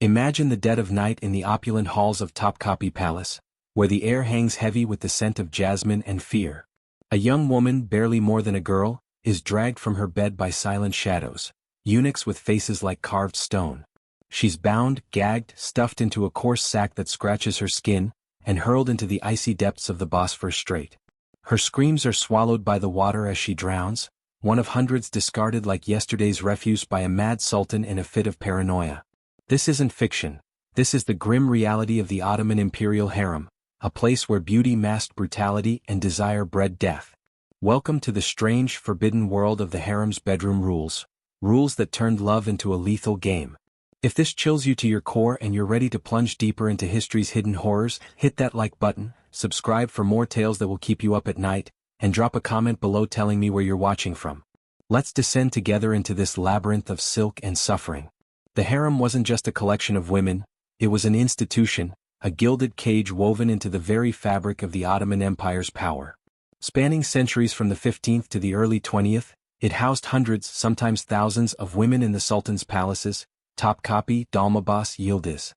Imagine the dead of night in the opulent halls of Topkapi Palace, where the air hangs heavy with the scent of jasmine and fear. A young woman, barely more than a girl, is dragged from her bed by silent shadows, eunuchs with faces like carved stone. She's bound, gagged, stuffed into a coarse sack that scratches her skin, and hurled into the icy depths of the Bosphorus Strait. Her screams are swallowed by the water as she drowns, one of hundreds discarded like yesterday's refuse by a mad sultan in a fit of paranoia. This isn't fiction. This is the grim reality of the Ottoman Imperial Harem, a place where beauty masked brutality and desire bred death. Welcome to the strange, forbidden world of the harem's bedroom rules, rules that turned love into a lethal game. If this chills you to your core and you're ready to plunge deeper into history's hidden horrors, hit that like button, subscribe for more tales that will keep you up at night, and drop a comment below telling me where you're watching from. Let's descend together into this labyrinth of silk and suffering. The harem wasn't just a collection of women, it was an institution, a gilded cage woven into the very fabric of the Ottoman Empire's power. Spanning centuries from the 15th to the early 20th, it housed hundreds, sometimes thousands, of women in the Sultan's palaces, Topkapi, Dolmabahce, Yildiz.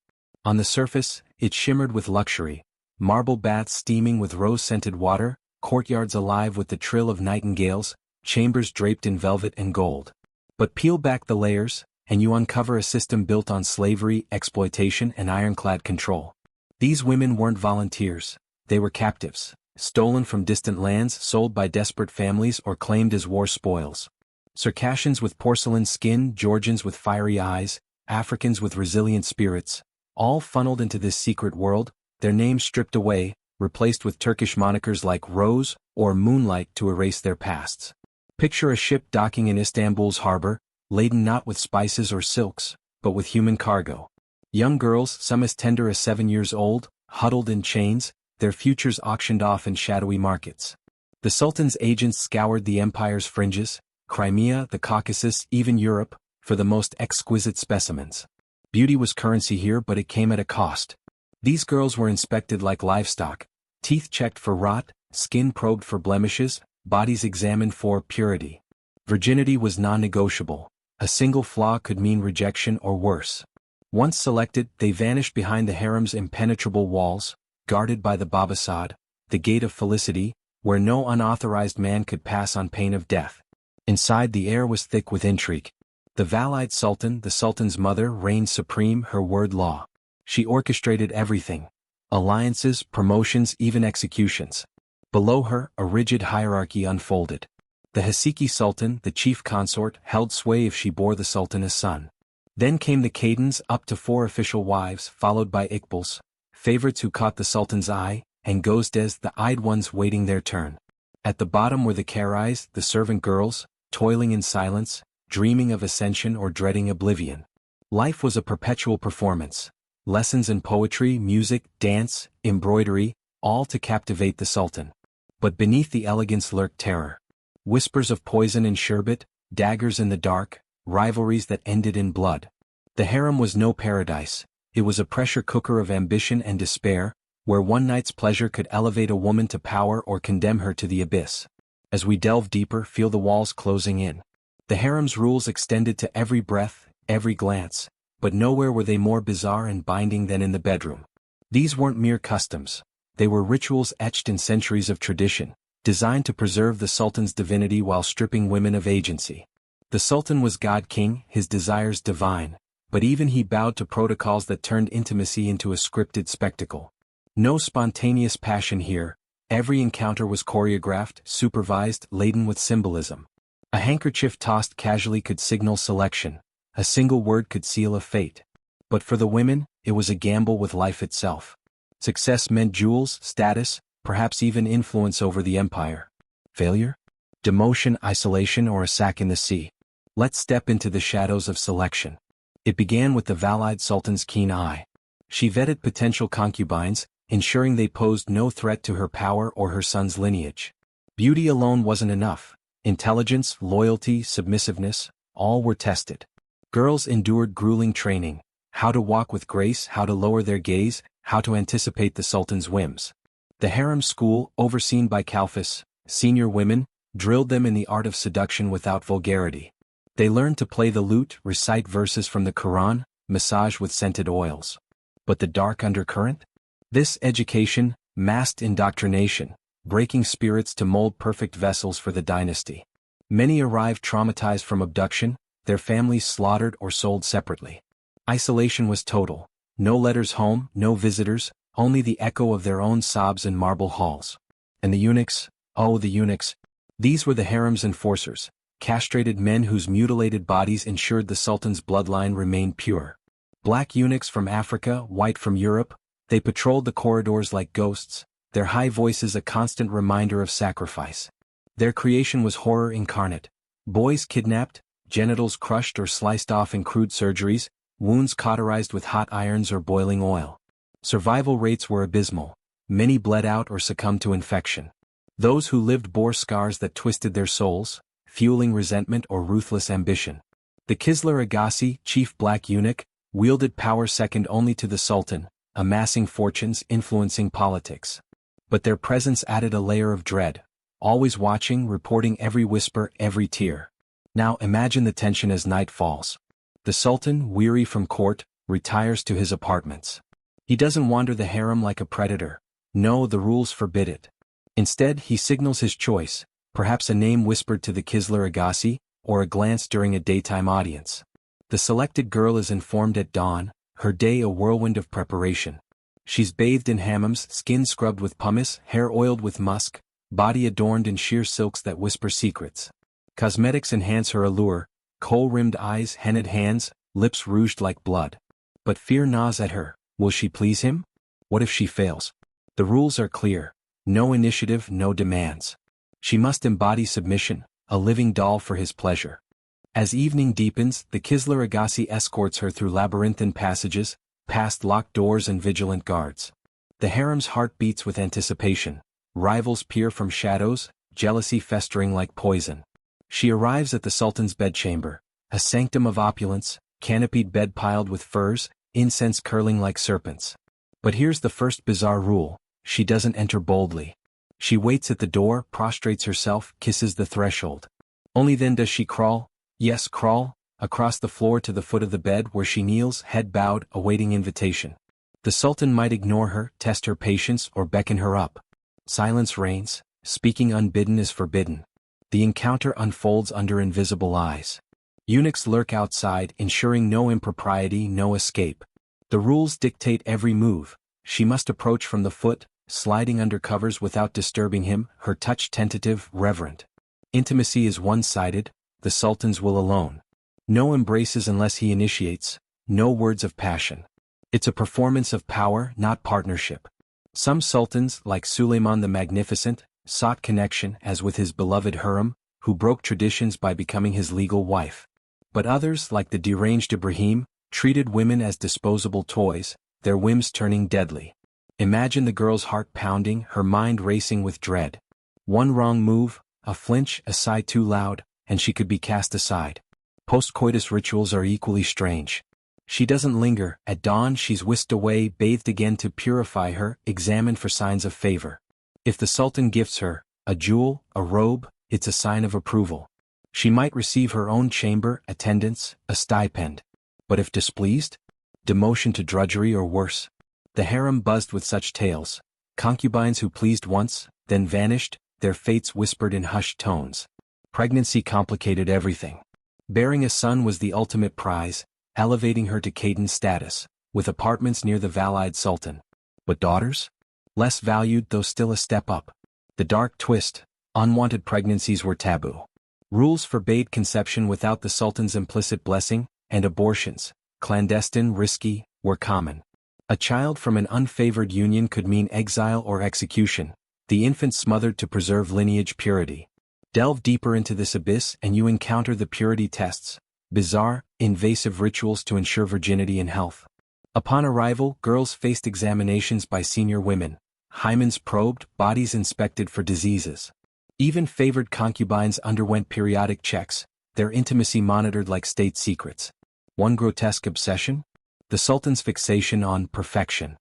On the surface, it shimmered with luxury, marble baths steaming with rose-scented water, courtyards alive with the trill of nightingales, chambers draped in velvet and gold. But peel back the layers, and you uncover a system built on slavery, exploitation, and ironclad control. These women weren't volunteers, they were captives, stolen from distant lands, sold by desperate families, or claimed as war spoils. Circassians with porcelain skin, Georgians with fiery eyes, Africans with resilient spirits, all funneled into this secret world, their names stripped away, replaced with Turkish monikers like Rose or Moonlight to erase their pasts. Picture a ship docking in Istanbul's harbor, laden not with spices or silks, but with human cargo. Young girls, some as tender as 7 years old, huddled in chains, their futures auctioned off in shadowy markets. The Sultan's agents scoured the empire's fringes, Crimea, the Caucasus, even Europe, for the most exquisite specimens. Beauty was currency here, but it came at a cost. These girls were inspected like livestock, teeth checked for rot, skin probed for blemishes, bodies examined for purity. Virginity was non-negotiable. A single flaw could mean rejection or worse. Once selected, they vanished behind the harem's impenetrable walls, guarded by the Babasad, the gate of felicity, where no unauthorized man could pass on pain of death. Inside, the air was thick with intrigue. The Valide Sultan, the Sultan's mother, reigned supreme, her word law. She orchestrated everything. Alliances, promotions, even executions. Below her, a rigid hierarchy unfolded. The Hasiki Sultan, the chief consort, held sway if she bore the Sultan a son. Then came the Cadans, up to 4 official wives, followed by Iqbals, favorites who caught the Sultan's eye, and Gozdes, the eyed ones waiting their turn. At the bottom were the Karais, the servant girls, toiling in silence, dreaming of ascension or dreading oblivion. Life was a perpetual performance. Lessons in poetry, music, dance, embroidery, all to captivate the Sultan. But beneath the elegance lurked terror. Whispers of poison and sherbet, daggers in the dark, rivalries that ended in blood. The harem was no paradise, it was a pressure cooker of ambition and despair, where one night's pleasure could elevate a woman to power or condemn her to the abyss. As we delve deeper, feel the walls closing in. The harem's rules extended to every breath, every glance, but nowhere were they more bizarre and binding than in the bedroom. These weren't mere customs, they were rituals etched in centuries of tradition, designed to preserve the Sultan's divinity while stripping women of agency. The Sultan was God-king, his desires divine, but even he bowed to protocols that turned intimacy into a scripted spectacle. No spontaneous passion here, every encounter was choreographed, supervised, laden with symbolism. A handkerchief tossed casually could signal selection, a single word could seal a fate. But for the women, it was a gamble with life itself. Success meant jewels, status, perhaps even influence over the empire. Failure? Demotion, isolation, or a sack in the sea. Let's step into the shadows of selection. It began with the Valide Sultan's keen eye. She vetted potential concubines, ensuring they posed no threat to her power or her son's lineage. Beauty alone wasn't enough. Intelligence, loyalty, submissiveness, all were tested. Girls endured grueling training, how to walk with grace, how to lower their gaze, how to anticipate the Sultan's whims. The harem school, overseen by Kalfas, senior women, drilled them in the art of seduction without vulgarity. They learned to play the lute, recite verses from the Quran, massage with scented oils. But the dark undercurrent? This education, masked indoctrination, breaking spirits to mold perfect vessels for the dynasty. Many arrived traumatized from abduction, their families slaughtered or sold separately. Isolation was total. No letters home, no visitors, only the echo of their own sobs in marble halls. And the eunuchs, oh the eunuchs. These were the harem's enforcers, castrated men whose mutilated bodies ensured the sultan's bloodline remained pure. Black eunuchs from Africa, white from Europe, they patrolled the corridors like ghosts, their high voices a constant reminder of sacrifice. Their creation was horror incarnate. Boys kidnapped, genitals crushed or sliced off in crude surgeries, wounds cauterized with hot irons or boiling oil. Survival rates were abysmal. Many bled out or succumbed to infection. Those who lived bore scars that twisted their souls, fueling resentment or ruthless ambition. The Kisler Agassi, chief black eunuch, wielded power second only to the sultan, amassing fortunes, influencing politics. But their presence added a layer of dread, always watching, reporting every whisper, every tear. Now imagine the tension as night falls. The sultan, weary from court, retires to his apartments. He doesn't wander the harem like a predator. No, the rules forbid it. Instead, he signals his choice, perhaps a name whispered to the Kisler Agassi, or a glance during a daytime audience. The selected girl is informed at dawn, her day a whirlwind of preparation. She's bathed in hammams, skin scrubbed with pumice, hair oiled with musk, body adorned in sheer silks that whisper secrets. Cosmetics enhance her allure, kohl-rimmed eyes, henna'd hands, lips rouged like blood. But fear gnaws at her. Will she please him? What if she fails? The rules are clear. No initiative, no demands. She must embody submission, a living doll for his pleasure. As evening deepens, the Kisler Agassi escorts her through labyrinthine passages, past locked doors and vigilant guards. The harem's heart beats with anticipation. Rivals peer from shadows, jealousy festering like poison. She arrives at the sultan's bedchamber, a sanctum of opulence, canopied bed piled with furs, incense curling like serpents. But here's the first bizarre rule: she doesn't enter boldly. She waits at the door, prostrates herself, kisses the threshold. Only then does she crawl, yes crawl, across the floor to the foot of the bed where she kneels, head bowed, awaiting invitation. The sultan might ignore her, test her patience, or beckon her up. Silence reigns, speaking unbidden is forbidden. The encounter unfolds under invisible eyes. Eunuchs lurk outside, ensuring no impropriety, no escape. The rules dictate every move. She must approach from the foot, sliding under covers without disturbing him, her touch tentative, reverent. Intimacy is one-sided, the sultan's will alone. No embraces unless he initiates, no words of passion. It's a performance of power, not partnership. Some sultans, like Suleiman the Magnificent, sought connection as with his beloved Hurrem, who broke traditions by becoming his legal wife. But others, like the deranged Ibrahim, treated women as disposable toys, their whims turning deadly. Imagine the girl's heart pounding, her mind racing with dread. One wrong move, a flinch, a sigh too loud, and she could be cast aside. Post-coitus rituals are equally strange. She doesn't linger. At dawn she's whisked away, bathed again to purify her, examined for signs of favor. If the sultan gifts her a jewel, a robe, it's a sign of approval. She might receive her own chamber, attendance, a stipend. But if displeased? Demotion to drudgery or worse. The harem buzzed with such tales. Concubines who pleased once, then vanished, their fates whispered in hushed tones. Pregnancy complicated everything. Bearing a son was the ultimate prize, elevating her to Khatan status, with apartments near the Valide Sultan. But daughters? Less valued though still a step up. The dark twist: unwanted pregnancies were taboo. Rules forbade conception without the Sultan's implicit blessing, and abortions, clandestine, risky, were common. A child from an unfavored union could mean exile or execution, the infant smothered to preserve lineage purity. Delve deeper into this abyss and you encounter the purity tests, bizarre, invasive rituals to ensure virginity and health. Upon arrival, girls faced examinations by senior women, hymens probed, bodies inspected for diseases. Even favored concubines underwent periodic checks, their intimacy monitored like state secrets. One grotesque obsession? The Sultan's fixation on perfection.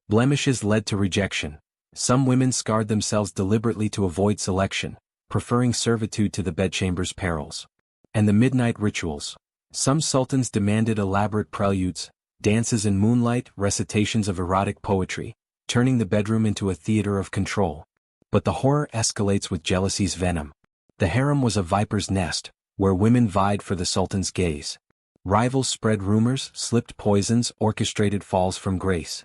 Blemishes led to rejection. Some women scarred themselves deliberately to avoid selection, preferring servitude to the bedchamber's perils. And the midnight rituals. Some sultans demanded elaborate preludes, dances in moonlight, recitations of erotic poetry, turning the bedroom into a theater of control. But the horror escalates with jealousy's venom. The harem was a viper's nest, where women vied for the sultan's gaze. Rivals spread rumors, slipped poisons, orchestrated falls from grace.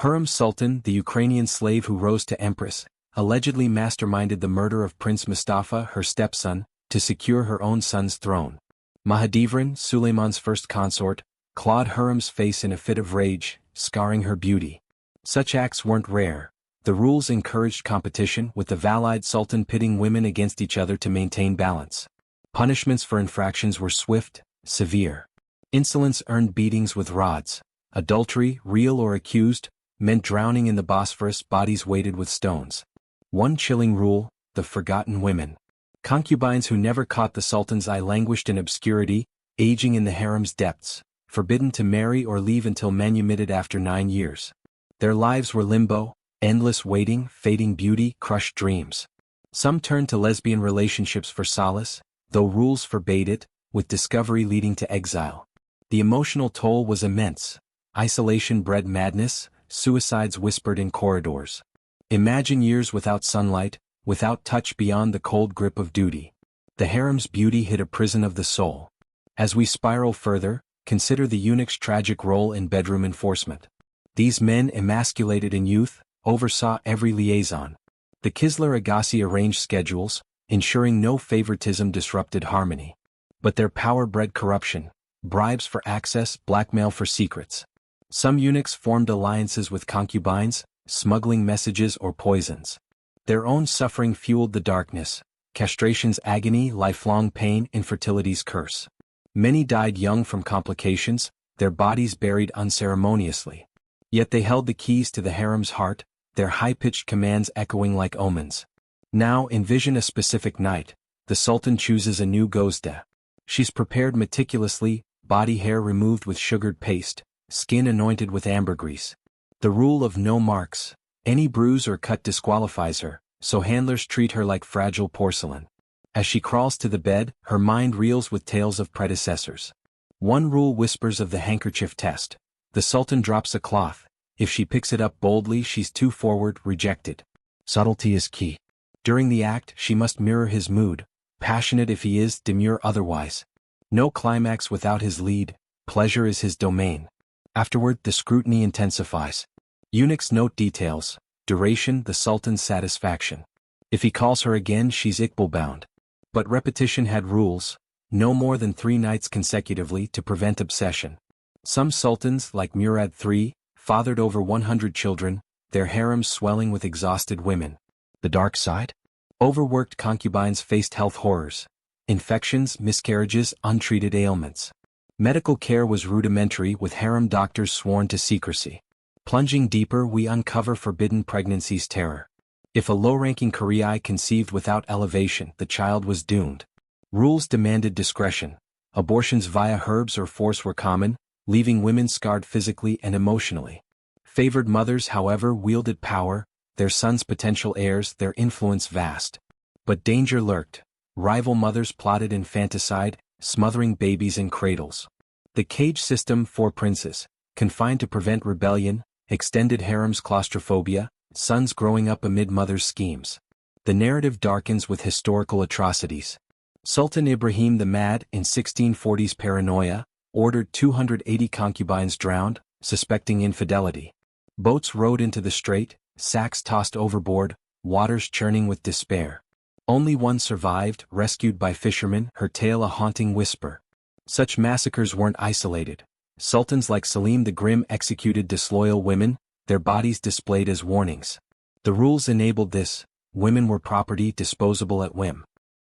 Hurrem Sultan, the Ukrainian slave who rose to empress, allegedly masterminded the murder of Prince Mustafa, her stepson, to secure her own son's throne. Mahidevran, Suleiman's first consort, clawed Hurrem's face in a fit of rage, scarring her beauty. Such acts weren't rare. The rules encouraged competition, with the Valide Sultan pitting women against each other to maintain balance. Punishments for infractions were swift, severe. Insolence earned beatings with rods. Adultery, real or accused, meant drowning in the Bosphorus, bodies weighted with stones. One chilling rule: the forgotten women. Concubines who never caught the sultan's eye languished in obscurity, aging in the harem's depths, forbidden to marry or leave until manumitted after 9 years. Their lives were limbo, endless waiting, fading beauty, crushed dreams. Some turned to lesbian relationships for solace, though rules forbade it, with discovery leading to exile. The emotional toll was immense. Isolation bred madness, suicides whispered in corridors. Imagine years without sunlight, without touch beyond the cold grip of duty. The harem's beauty hid a prison of the soul. As we spiral further, consider the eunuch's tragic role in bedroom enforcement. These men, emasculated in youth, oversaw every liaison. The Kisler Agassi arranged schedules, ensuring no favoritism disrupted harmony. But their power bred corruption: bribes for access, blackmail for secrets. Some eunuchs formed alliances with concubines, smuggling messages or poisons. Their own suffering fueled the darkness: castration's agony, lifelong pain, infertility's curse. Many died young from complications, their bodies buried unceremoniously. Yet they held the keys to the harem's heart, their high-pitched commands echoing like omens. Now envision a specific night. The sultan chooses a new gozda. She's prepared meticulously, body hair removed with sugared paste, skin anointed with ambergris. The rule of no marks: any bruise or cut disqualifies her, so handlers treat her like fragile porcelain. As she crawls to the bed, her mind reels with tales of predecessors. One rule whispers of the handkerchief test: the sultan drops a cloth. If she picks it up boldly, she's too forward, rejected. Subtlety is key. During the act, she must mirror his mood, passionate if he is, demure otherwise. No climax without his lead, pleasure is his domain. Afterward, the scrutiny intensifies. Eunuchs note details: duration, the sultan's satisfaction. If he calls her again, she's Iqbal-bound. But repetition had rules: no more than 3 nights consecutively to prevent obsession. Some sultans, like Murad III, fathered over 100 children, their harems swelling with exhausted women. The dark side? Overworked concubines faced health horrors: infections, miscarriages, untreated ailments. Medical care was rudimentary, with harem doctors sworn to secrecy. Plunging deeper, we uncover forbidden pregnancy's terror. If a low-ranking Kurii conceived without elevation, the child was doomed. Rules demanded discretion. Abortions via herbs or force were common, leaving women scarred physically and emotionally. Favored mothers, however, wielded power, their sons potential heirs, their influence vast. But danger lurked. Rival mothers plotted infanticide, smothering babies in cradles. The cage system: 4 princes, confined to prevent rebellion, extended harem's claustrophobia, sons growing up amid mothers' schemes. The narrative darkens with historical atrocities. Sultan Ibrahim the Mad, in 1640's paranoia, ordered 280 concubines drowned, suspecting infidelity. Boats rowed into the strait, sacks tossed overboard, waters churning with despair. Only one survived, rescued by fishermen, her tale a haunting whisper. Such massacres weren't isolated. Sultans like Selim the Grim executed disloyal women, their bodies displayed as warnings. The rules enabled this: women were property, disposable at whim.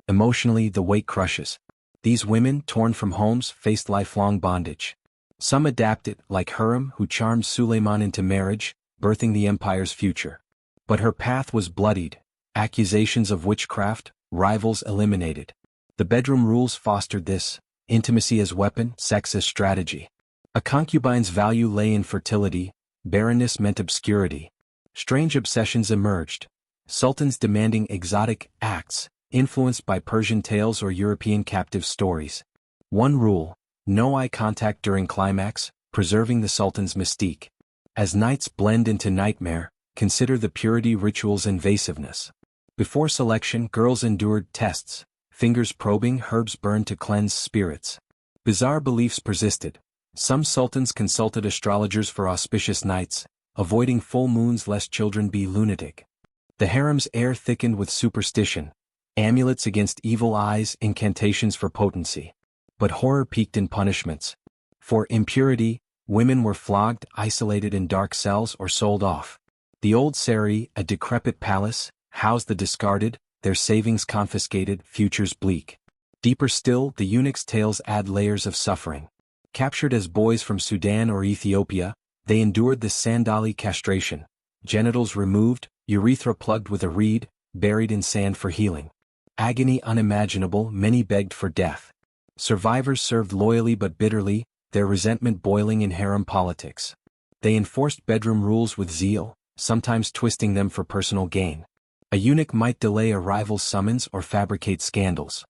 Emotionally, the weight crushes. These women, torn from homes, faced lifelong bondage. Some adapted, like Hurrem, who charmed Suleiman into marriage, birthing the empire's future. But her path was bloodied: accusations of witchcraft, rivals eliminated. The bedroom rules fostered this: intimacy as weapon, sex as strategy. A concubine's value lay in fertility, barrenness meant obscurity. Strange obsessions emerged. Sultans demanding exotic acts, influenced by Persian tales or European captive stories. One rule: No eye contact during climax, preserving the sultan's mystique. As nights blend into nightmare, consider the purity ritual's invasiveness. Before selection, girls endured tests, fingers probing, herbs burned to cleanse spirits. Bizarre beliefs persisted. Some sultans consulted astrologers for auspicious nights, avoiding full moons lest children be lunatic. The harem's air thickened with superstition, amulets against evil eyes, incantations for potency. But horror peaked in punishments. For impurity, women were flogged, isolated in dark cells, or sold off. The old Sari, a decrepit palace, housed the discarded, their savings confiscated, futures bleak. Deeper still, the eunuchs' tales add layers of suffering. Captured as boys from Sudan or Ethiopia, they endured the sandali castration, genitals removed, urethra plugged with a reed, buried in sand for healing. Agony unimaginable, many begged for death. Survivors served loyally but bitterly, their resentment boiling in harem politics. They enforced bedroom rules with zeal, sometimes twisting them for personal gain. A eunuch might delay a rival's summons or fabricate scandals.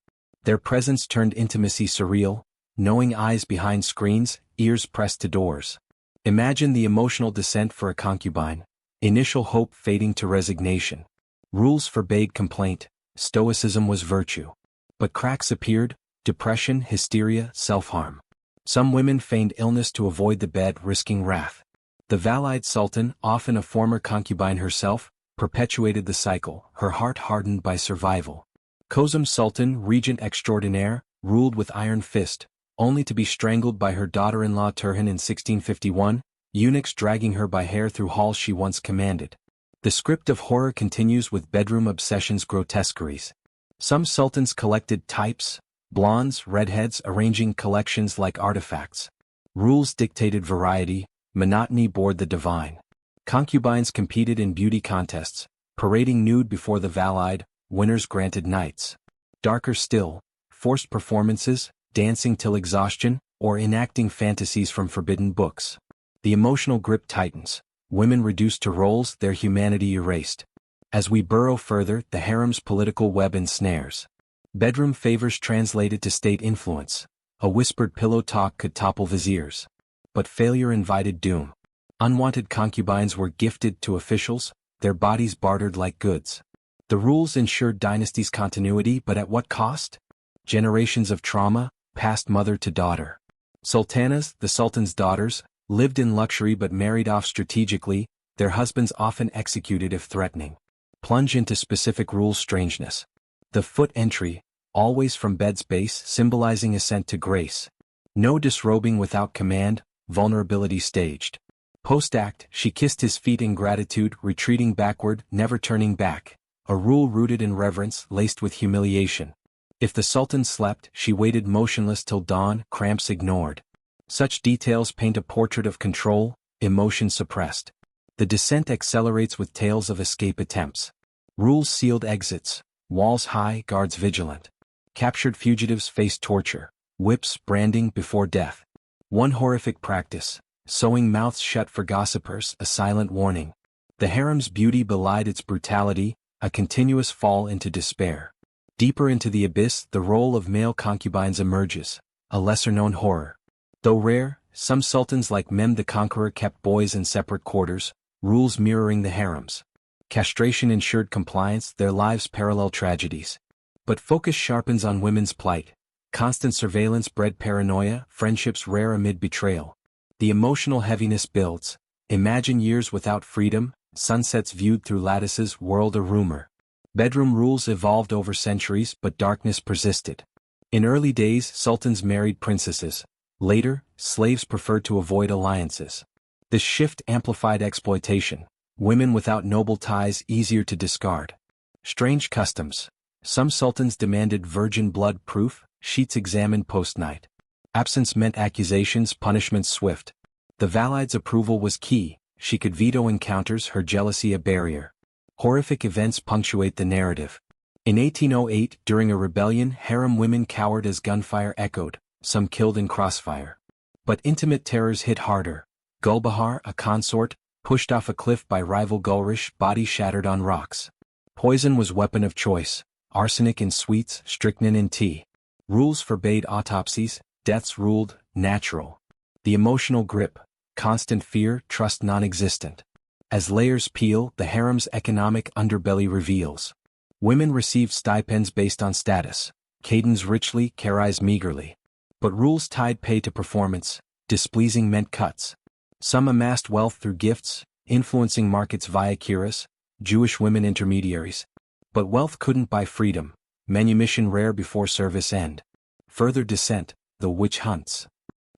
Their presence turned intimacy surreal, knowing eyes behind screens, ears pressed to doors. Imagine the emotional descent for a concubine, initial hope fading to resignation. Rules forbade complaint, stoicism was virtue. But cracks appeared, depression, hysteria, self-harm. Some women feigned illness to avoid the bed, risking wrath. The Valide Sultan, often a former concubine herself, perpetuated the cycle, her heart hardened by survival. Kozum Sultan, regent extraordinaire, ruled with iron fist, only to be strangled by her daughter-in-law Turhan in 1651, eunuchs dragging her by hair through halls she once commanded. The script of horror continues with bedroom obsessions, grotesqueries. Some sultans collected types, blondes, redheads, arranging collections like artifacts. Rules dictated variety, monotony bored the divine. Concubines competed in beauty contests, parading nude before the Valide, winners granted knights. Darker still, forced performances, dancing till exhaustion, or enacting fantasies from forbidden books. The emotional grip tightens, women reduced to roles, their humanity erased. As we burrow further, the harem's political web ensnares. Bedroom favors translated to state influence. A whispered pillow talk could topple viziers. But failure invited doom. Unwanted concubines were gifted to officials, their bodies bartered like goods. The rules ensured dynasty's continuity, but at what cost? Generations of trauma, passed mother to daughter. Sultanas, the sultan's daughters, lived in luxury but married off strategically, their husbands often executed if threatening. Plunge into specific rules strangeness. The foot entry, always from bed's base, symbolizing ascent to grace. No disrobing without command, vulnerability staged. Post-act, she kissed his feet in gratitude, retreating backward, never turning back. A rule rooted in reverence, laced with humiliation. If the sultan slept, she waited motionless till dawn, cramps ignored. Such details paint a portrait of control, emotion suppressed. The descent accelerates with tales of escape attempts. Rules sealed exits, walls high, guards vigilant. Captured fugitives faced torture, whips, branding before death. One horrific practice, sewing mouths shut for gossipers, a silent warning. The harem's beauty belied its brutality, a continuous fall into despair. Deeper into the abyss, the role of male concubines emerges, a lesser-known horror. Though rare, some sultans like Mehmed the Conqueror kept boys in separate quarters, rules mirroring the harems. Castration ensured compliance, their lives parallel tragedies. But focus sharpens on women's plight. Constant surveillance bred paranoia, friendships rare amid betrayal. The emotional heaviness builds. Imagine years without freedom, sunsets viewed through lattices, world a rumor. Bedroom rules evolved over centuries, but darkness persisted. In early days, sultans married princesses. Later, slaves preferred to avoid alliances. This shift amplified exploitation. Women without noble ties easier to discard. Strange customs. Some sultans demanded virgin blood proof, sheets examined post-night. Absence meant accusations, punishments swift. The Valide's approval was key, she could veto encounters, her jealousy a barrier. Horrific events punctuate the narrative. In 1808, during a rebellion, harem women cowered as gunfire echoed, some killed in crossfire. But intimate terrors hit harder. Gulbahar, a consort, pushed off a cliff by rival Gulrish, body shattered on rocks. Poison was weapon of choice, arsenic in sweets, strychnine in tea. Rules forbade autopsies, deaths ruled, natural. The emotional grip, constant fear, trust non-existent. As layers peel, the harem's economic underbelly reveals. Women received stipends based on status, cadens richly, caries meagerly. But rules tied pay to performance, displeasing meant cuts. Some amassed wealth through gifts, influencing markets via curas, Jewish women intermediaries. But wealth couldn't buy freedom, manumission rare before service end. Further descent, the witch hunts.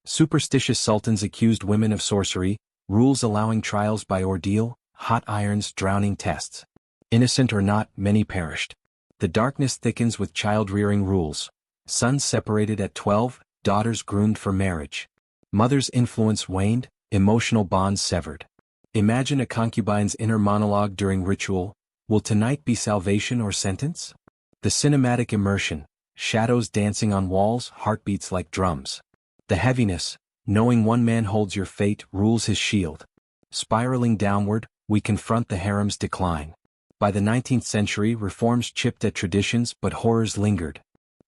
Superstitious sultans accused women of sorcery, rules allowing trials by ordeal, hot irons, drowning tests. Innocent or not, many perished. The darkness thickens with child-rearing rules. Sons separated at 12, daughters groomed for marriage. Mother's influence waned, emotional bonds severed. Imagine a concubine's inner monologue during ritual, will tonight be salvation or sentence? The cinematic immersion, shadows dancing on walls, heartbeats like drums. The heaviness, knowing one man holds your fate, rules his shield. Spiraling downward, we confront the harem's decline. By the 19th century, reforms chipped at traditions, but horrors lingered.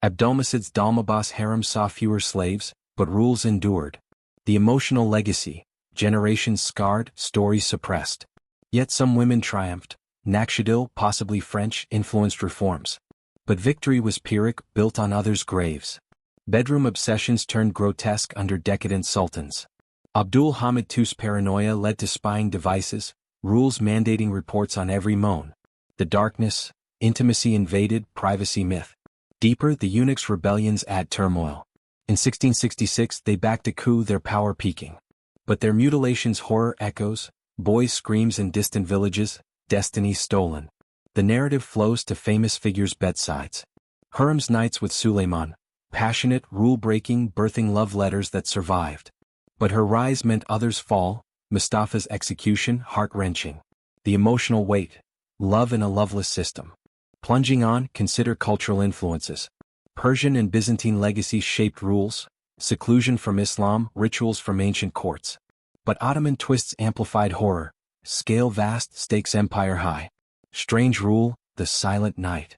Abdulmacid's Dalmabas harem saw fewer slaves, but rules endured. The emotional legacy, generations scarred, stories suppressed. Yet some women triumphed. Nakshidil, possibly French, influenced reforms. But victory was Pyrrhic, built on others' graves. Bedroom obsessions turned grotesque under decadent sultans. Abdul Hamid II's paranoia led to spying devices, rules mandating reports on every moan. The darkness, intimacy invaded, privacy myth. Deeper, the eunuchs' rebellions add turmoil. In 1666 they backed a coup, their power peaking. But their mutilations horror echoes, boys' screams in distant villages, destiny stolen. The narrative flows to famous figures' bedsides. Hurrem's nights with Suleiman, passionate, rule-breaking, birthing love letters that survived. But her rise meant others' fall, Mustafa's execution, heart-wrenching. The emotional weight, love in a loveless system. Plunging on, consider cultural influences. Persian and Byzantine legacies shaped rules, seclusion from Islam, rituals from ancient courts. But Ottoman twists amplified horror, scale vast, stakes empire high. Strange rule, the silent night.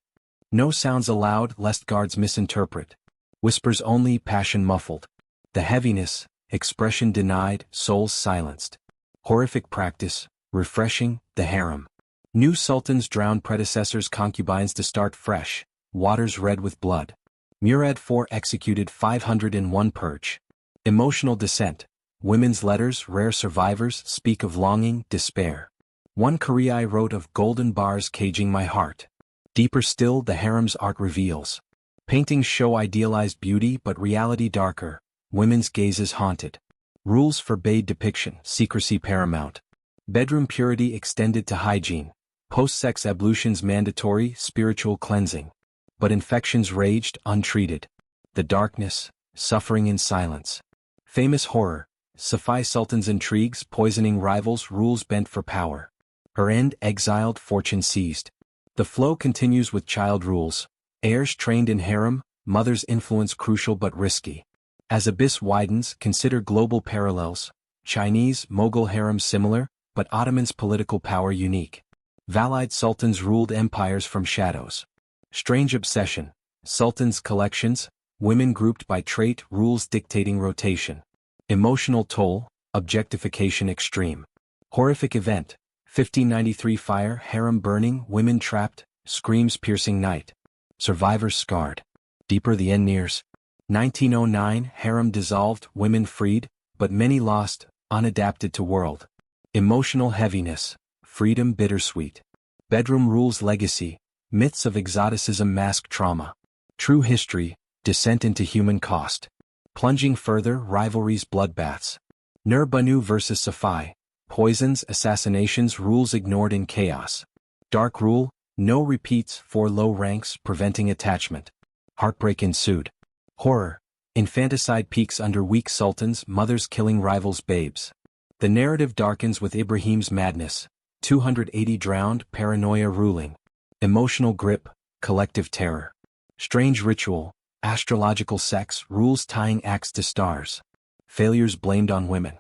No sounds allowed lest guards misinterpret. Whispers only, passion muffled. The heaviness, expression denied, souls silenced. Horrific practice, refreshing, the harem. New sultans drowned predecessors' concubines to start fresh, waters red with blood. Murad IV executed 501 purge. Emotional descent, women's letters, rare survivors, speak of longing, despair. One Koreai wrote of golden bars caging my heart. Deeper still, the harem's art reveals. Paintings show idealized beauty but reality darker, women's gazes haunted. Rules forbade depiction, secrecy paramount. Bedroom purity extended to hygiene. Post-sex ablutions mandatory, spiritual cleansing. But infections raged, untreated. The darkness, suffering in silence. Famous horror, Safavi Sultan's intrigues, poisoning rivals, rules bent for power. Her end, exiled, fortune seized. The flow continues with child rules. Heirs trained in harem, mother's influence crucial but risky. As abyss widens, consider global parallels. Chinese, Mughal harem similar, but Ottoman's political power unique. Valide sultans ruled empires from shadows. Strange obsession, sultans' collections, women grouped by trait, rules dictating rotation. Emotional toll, objectification extreme. Horrific event, 1593 fire, harem burning, women trapped, screams piercing night. Survivors scarred. Deeper the end nears. 1909, harem dissolved, women freed, but many lost, unadapted to world. Emotional heaviness, freedom bittersweet. Bedroom rules legacy, myths of exoticism mask trauma. True history, descent into human cost. Plunging further, rivalries bloodbaths. Nur Banu vs Safavi, poisons, assassinations, rules ignored in chaos. Dark rule, no repeats, for low ranks, preventing attachment. Heartbreak ensued. Horror, infanticide peaks under weak sultans, mothers killing rivals' babes. The narrative darkens with Ibrahim's madness, 280 drowned, paranoia ruling. Emotional grip, collective terror. Strange ritual, astrological sex, rules tying acts to stars. Failures blamed on women.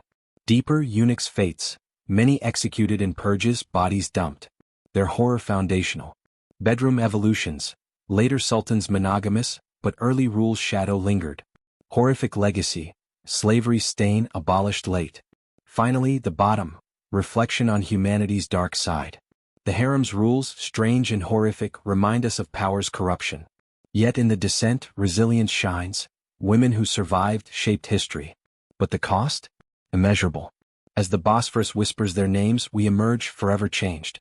Deeper, eunuchs' fates, many executed in purges, bodies dumped. Their horror foundational. Bedroom evolutions, later sultans monogamous, but early rules' shadow lingered. Horrific legacy, Slavery's stain abolished late. Finally, the bottom, reflection on humanity's dark side. The harem's rules, strange and horrific, remind us of power's corruption. Yet in the descent, resilience shines. Women who survived shaped history. But the cost? Immeasurable. As the Bosphorus whispers their names, we emerge forever changed.